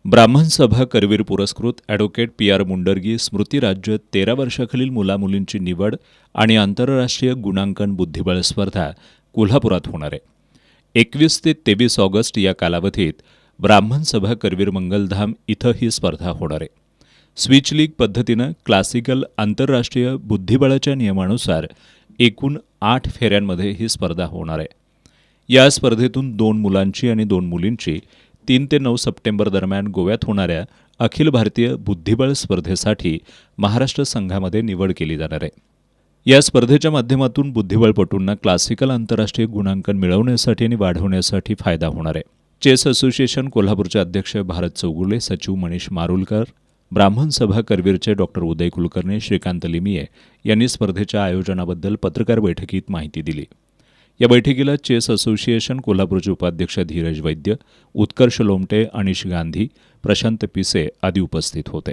ब्राह्मण सभा करवीर पुरस्कृत ॲडव्होकेट पी.आर. मुंडर्गी स्मृती राज्य 13 वर्षाखालील मुलामुलींची निवड आणि आंतरराष्ट्रीय गुणांकन बुद्धिबळ स्पर्धा कोल्हापुरात होणार आहे. 21 ते 23 ऑगस्ट या कालावधीत ब्राह्मण सभा करवीर मंगलधाम इथं ही स्पर्धा होणार आहे. स्विच लीग पद्धतीनं क्लासिकल आंतरराष्ट्रीय बुद्धिबळाच्या नियमानुसार एकूण 8 फेऱ्यांमध्ये ही स्पर्धा होणार आहे. या स्पर्धेतून 2 मुलांची आणि 2 मुलींची 3 ते 9 सप्टेंबर दरम्यान गोव्यात होणाऱ्या अखिल भारतीय बुद्धिबळ स्पर्धेसाठी महाराष्ट्र संघामध्ये निवड केली जाणार आहे. या स्पर्धेच्या माध्यमातून बुद्धिबळपटूंना क्लासिकल आंतरराष्ट्रीय गुणांकन मिळवण्यासाठी आणि वाढवण्यासाठी फायदा होणार आहे. चेस असोसिएशन कोल्हापूरचे अध्यक्ष भारत चौगुले, सचिव मनीष मारुलकर, ब्राह्मण सभा करवीरचे डॉक्टर उदय कुलकर्णी, श्रीकांत लिमिये यांनी स्पर्धेच्या आयोजनाबद्दल पत्रकार बैठकीत माहिती दिली. या बैठकीला चेस असोसिएशन कोल्हापूरचे उपाध्यक्ष धीरज वैद्य, उत्कर्ष लोमटे, अनिश गांधी, प्रशांत पिसे आदी उपस्थित होते.